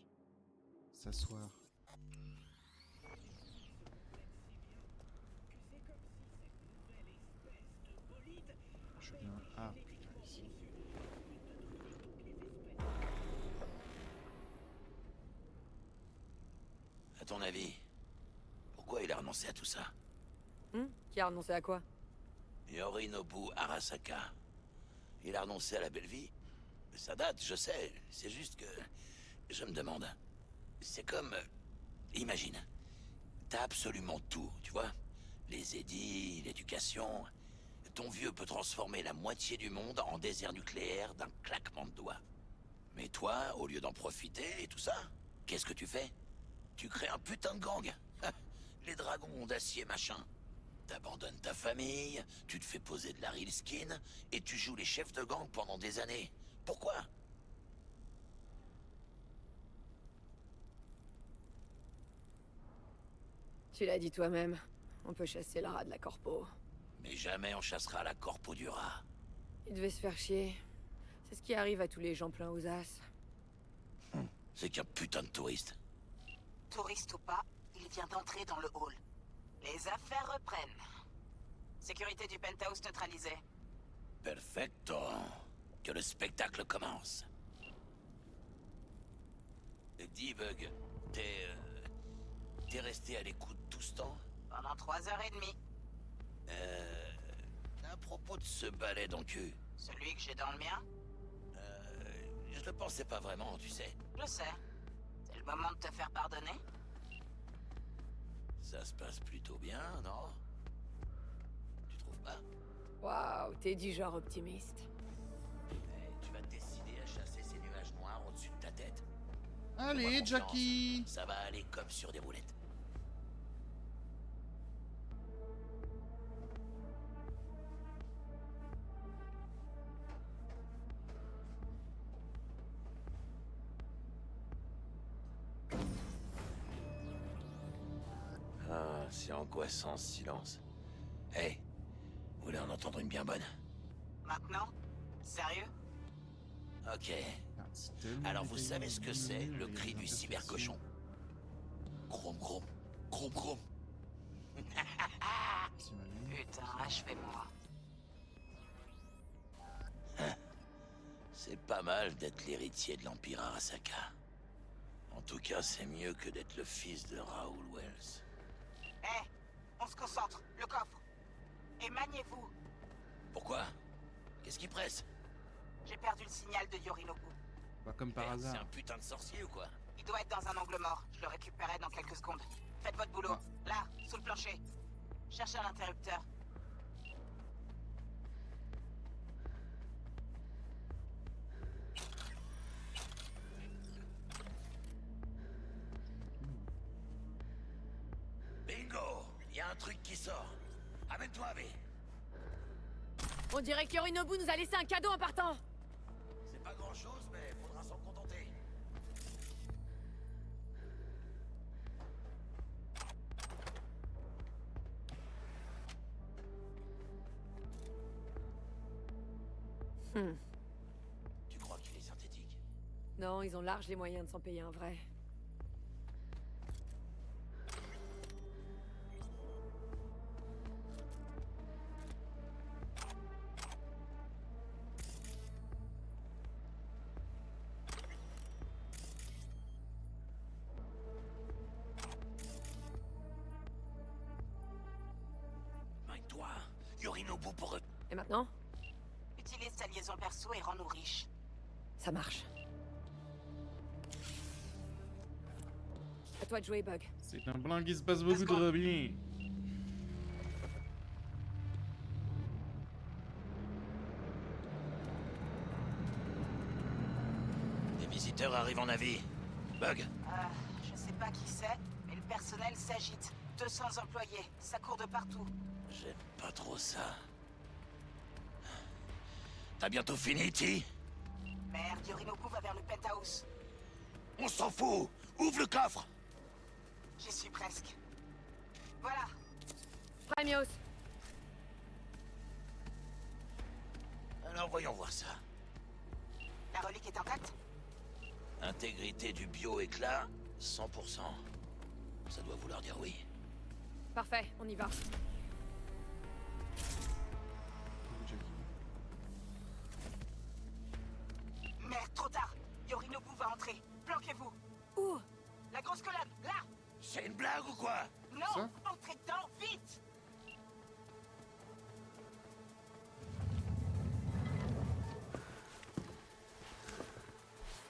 S'asseoir. Je suis bien. Ah putain, ici. À ton avis, pourquoi il a renoncé à tout ça? Qui a renoncé à quoi? Yorinobu Arasaka. Il a renoncé à la belle vie? Ça date, je sais. C'est juste que... Je me demande... C'est comme... imagine. T'as absolument tout, tu vois? Les édits, l'éducation... Ton vieux peut transformer la moitié du monde en désert nucléaire d'un claquement de doigts. Mais toi, au lieu d'en profiter et tout ça, qu'est-ce que tu fais? Tu crées un putain de gang. les dragons d'acier machin. T'abandonnes ta famille, tu te fais poser de la real skin, et tu joues les chefs de gang pendant des années. Pourquoi? Tu l'as dit toi-même. On peut chasser le rat de la corpo. Mais jamais on chassera la corpo du rat. Il devait se faire chier. C'est ce qui arrive à tous les gens pleins aux as. C'est qu'un putain de touriste. Touriste ou pas, il vient d'entrer dans le hall. Les affaires reprennent. Sécurité du penthouse neutralisée. Perfecto. Que le spectacle commence. Dis, Bug, t'es resté à l'écoute tout ce temps? Pendant 3h30. À propos de ce balai dans le cul. Celui que j'ai dans le mien? Je le pensais pas vraiment, tu sais. Je sais. C'est le moment de te faire pardonner? Ça se passe plutôt bien, non? Tu trouves pas? Waouh, t'es du genre optimiste. Tu vas te décider à chasser ces nuages noirs au-dessus de ta tête? Allez, Fais-moi confiance, Jackie. Ça va aller comme sur des roulettes. Ah, c'est angoissant ce silence. Hey, vous voulez en entendre une bien bonne? Maintenant? Sérieux? Ok. Alors vous savez ce que c'est, le cri du cybercochon? Grom grom, grom grom. Putain, achevez-moi. C'est pas mal d'être l'héritier de l'Empire Arasaka. En tout cas, c'est mieux que d'être le fils de Raoul Wells. Hé, on se concentre, le coffre. Et maniez-vous. Pourquoi? Qu'est-ce qui presse? J'ai perdu le signal de Yorinobu. Pas comme par C'est hasard. un putain de sorcier ou quoi? Il doit être dans un angle mort. Je le récupérerai dans quelques secondes. Faites votre boulot. Là, sous le plancher. Cherchez un interrupteur. Bingo! Il y a un truc qui sort. Amène-toi, Abé. On dirait que Yorinobu nous a laissé un cadeau en partant. C'est pas grand-chose, mais faudra s'en contenter. Tu crois qu'il est synthétique? Non, ils ont large les moyens de s'en payer un vrai. Toi, Yorinobu pour eux. Et maintenant? Utilise ta liaison perso et rends-nous riches. Ça marche. À toi de jouer, Bug. C'est un plan qui se passe beaucoup trop bien. Des visiteurs arrivent en avis. Bug. Je sais pas qui c'est, mais le personnel s'agite. 200 employés, ça court de partout. J'aime pas trop ça. T'as bientôt fini, Ti? Merde, Yorinobu va vers le penthouse. On s'en fout! Ouvre le coffre! J'y suis presque. Voilà. Primios. Alors voyons voir ça. La relique est intacte? Intégrité du bio-éclat, 100%. Ça doit vouloir dire oui. Parfait, on y va. Merde, trop tard. Yorinobu va entrer. Planquez-vous. Où? La grosse colonne, là. C'est une blague ou quoi? Non, entrez dedans, vite.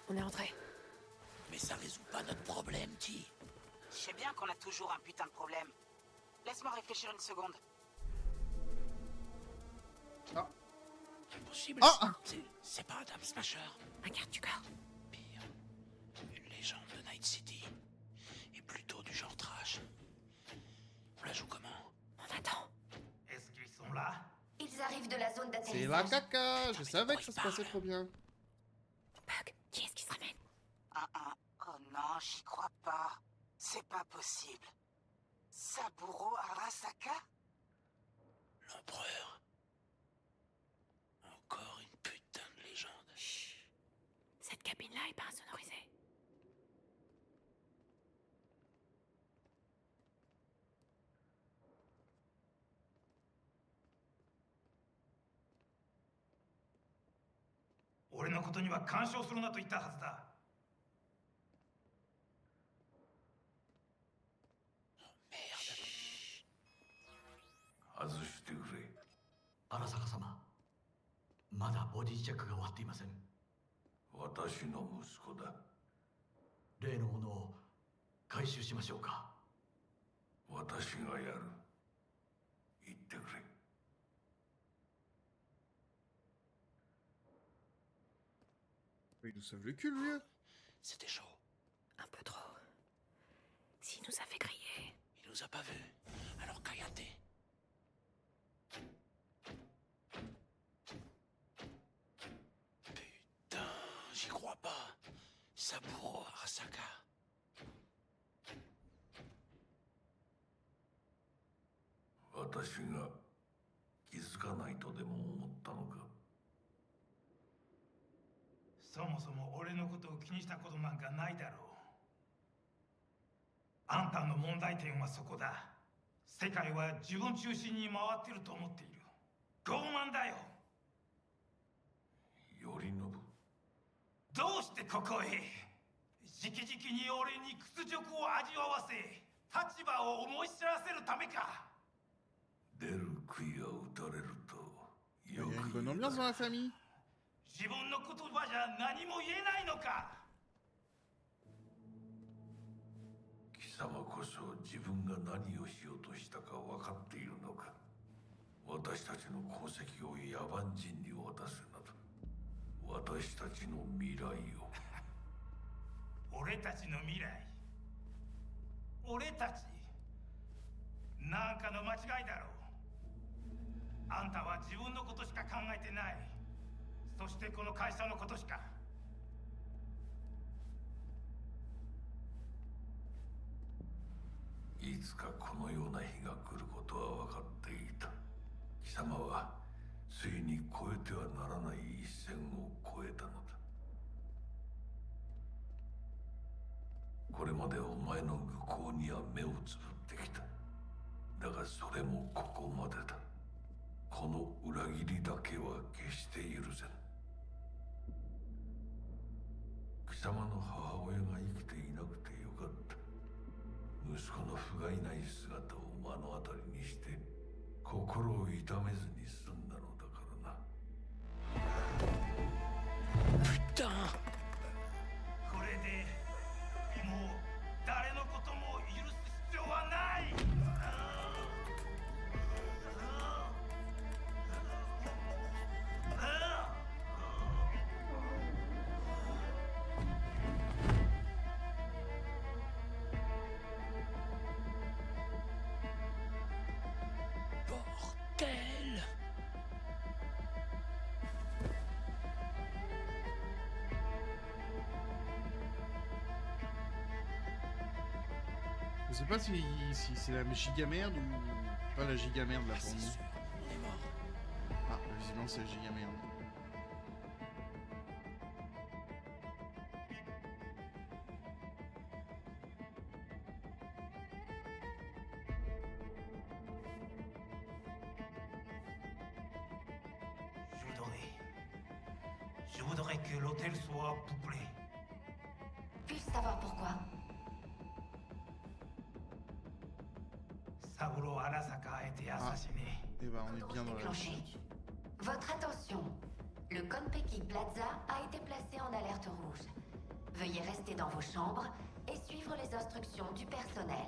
On est entré. Mais ça résout pas notre problème, Ti. Je sais bien qu'on a toujours un putain de problème. Laisse-moi réfléchir une seconde. Ah. Impossible. Ah. C'est pas Adam Smasher. Un garde du corps. Pire. Une légende de Night City. Et plutôt du genre trash. On la joue comment? On attend. Est-ce qu'ils sont là? Ils arrivent de la zone C'est d'atterrissage. la caca. Je savais que ça se passait trop bien. Bug, qui est-ce qui se ramène? Oh non, j'y crois pas. C'est pas possible. Saburo Arasaka? L'empereur. Encore une putain de légende. Chut. Cette cabine-là est pas insonorisée. Il nous sauve le cul, le vieux. C'était chaud. Un peu trop. S'il nous a fait griller. Il nous a pas vus. Alors Kayate. Putain, j'y crois pas. Saburo Arasaka. Il y a une bonne ambiance dans la famille. 自分の言葉じゃ何も言えないのか。貴様こそ自分が何をしようとしたか分かっているのか。私たちの功績を野蛮人に渡すなど、私たちの未来を。俺たちの未来。俺たち。なんかの間違いだろう。あんたは自分のことしか考えてない。そしてこの会社のことしか。いつかこのような日が来ることは分かっていた。貴様はついに越えてはならない一線を越えたのだ。これまでお前の愚行には目をつぶってきた。だがそれもここまでだ。この裏切りだけは決して許せぬ。貴様の母親が生きていなくてよかった。息子の不甲斐ない姿を目の当たりにして心を痛めずに済んだのだからな。Putain! これでもう誰のことも許す必要はない。Bordel! Je sais pas si c'est la giga merde ou pas la giga merde là pour nous. On est mort. Ah, visiblement c'est la giga merde. Je voudrais que l'hôtel soit peuplé. Puis-je savoir pourquoi? Saburo Arasaka a été assassiné. Et ben on est bien dans la Déclenché. logique. Votre attention. Le Konpeki Plaza a été placé en alerte rouge. Veuillez rester dans vos chambres et suivre les instructions du personnel.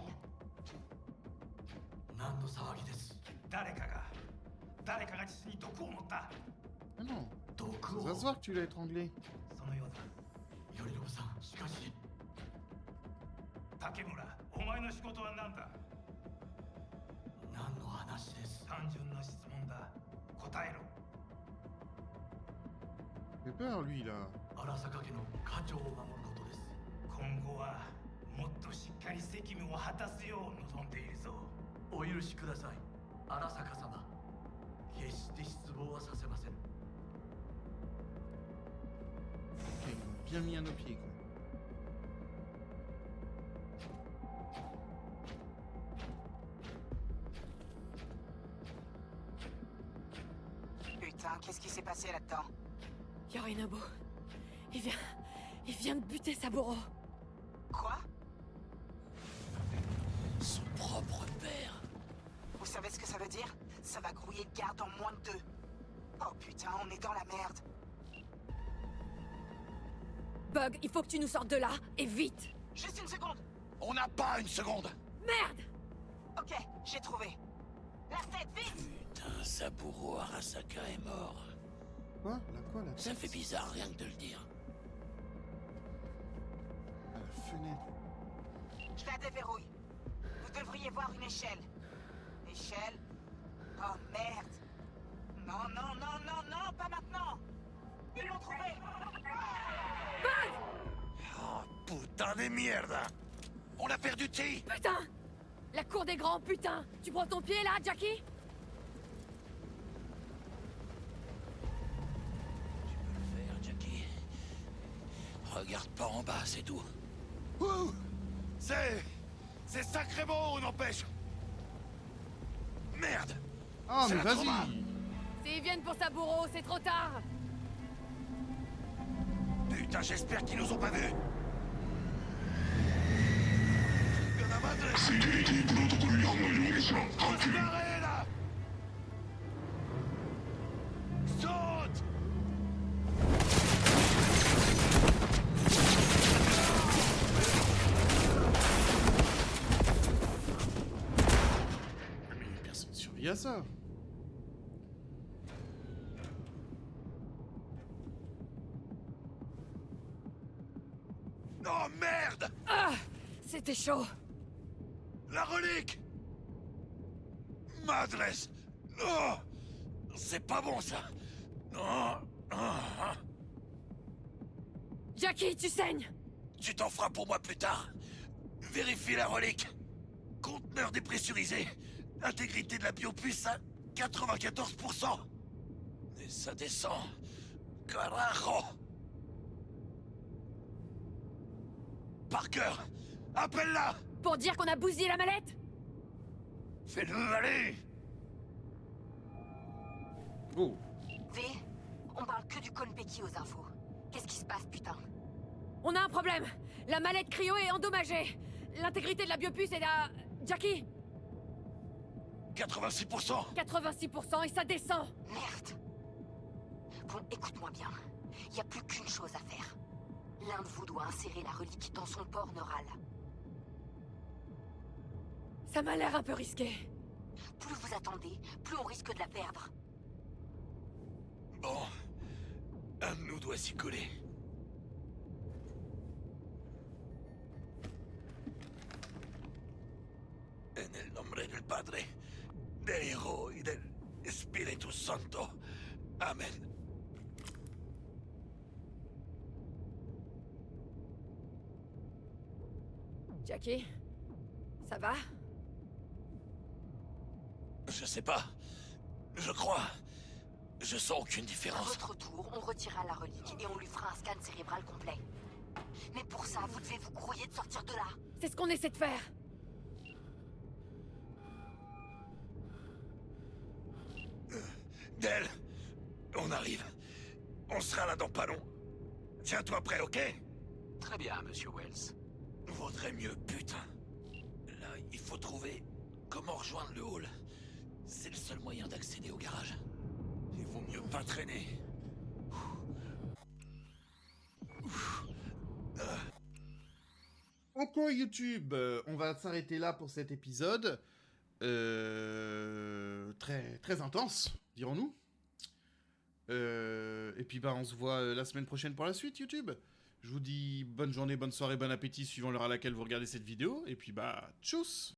何の騒ぎです。誰かが実に毒を持った。 Ah non. Ça va se voir que tu l'as étranglé. そのようだ。頼信さん、しかし。竹村、お前の仕事は何だ。しです。単純な質問だ。答えろ。 J'ai peur, lui, là. 荒坂家の家長を守ることです。今後はもっとしっかり責務を果たすよう望んでいるぞ。お許しください、荒坂様。決して失望はさせません。 Ok, ils ont bien mis à nos pieds, quoi. Putain, qu'est-ce qui s'est passé là-dedans? Yorinobu. Il vient de buter Saburo. Quoi? Son propre père. Vous savez ce que ça veut dire? Ça va grouiller le garde en moins de 2. Oh putain, on est dans la merde. Bug, il faut que tu nous sortes de là, et vite. Juste une seconde. On n'a pas une seconde. Merde! Ok, j'ai trouvé. La tête, vite! Putain, Saburo Arasaka est mort. Quoi? La tête? Ça fait bizarre rien que de le dire. À la fenêtre. Je la déverrouille. Vous devriez voir une échelle. Échelle? Oh merde! Non, non, non, non, non, pas maintenant! Ils l'ont trouvé! Oh, putain de merde! On a perdu T! Putain! La cour des grands, putain! Tu prends ton pied là, Jackie? Jackie. Regarde pas en bas, c'est tout. Ouh! C'est sacrément, on empêche! Merde! Ah, C'est mais la trauma. vas-y! S'ils viennent pour Saburo, c'est trop tard! Putain, j'espère qu'ils nous ont pas vus! On se barrer, là! Saute! Mais personne survit à ça. Oh merde! Ah! C'était chaud! La relique! Madresse! Oh! C'est pas bon ça! Oh! Oh! Jackie, tu saignes! Tu t'en feras pour moi plus tard. Vérifie la relique. Conteneur dépressurisé. Intégrité de la biopuce à 94%. Et ça descend. Carajo! Parker! Appelle-la! Pour dire qu'on a bousillé la mallette? Fais-le aller! Oh! V, on parle que du Konpeki aux infos. Qu'est-ce qui se passe, putain? On a un problème! La mallette cryo est endommagée! L'intégrité de la biopuce est là... Jackie? 86%! 86% et ça descend! Merde! Bon, écoute-moi bien. Il n'y a plus qu'une chose à faire. L'un de vous doit insérer la relique dans son port neural. Ça m'a l'air un peu risqué. Plus vous attendez, plus on risque de la perdre. Bon... Un de nous doit s'y coller. En el nombre del Padre, del Hijo y del Espíritu Santo. Amen. Jackie? Ça va? Je sais pas. Je crois. Je sens aucune À différence. votre tour, on retirera la relique et on lui fera un scan cérébral complet. Mais pour ça, vous devez vous grouiller de sortir de là. C'est ce qu'on essaie de faire! Del, on arrive. On sera là dans pas long. Tiens-toi prêt, ok? Très bien, monsieur Wells. Vaudrait mieux, putain. Là, il faut trouver comment rejoindre le hall. C'est le seul moyen d'accéder au garage. Il vaut mieux pas traîner. Ok YouTube, on va s'arrêter là pour cet épisode. Très intense, dirons-nous. Et puis bah on se voit la semaine prochaine pour la suite YouTube. Je vous dis bonne journée, bonne soirée, bon appétit suivant l'heure à laquelle vous regardez cette vidéo. Et puis bah tchuss.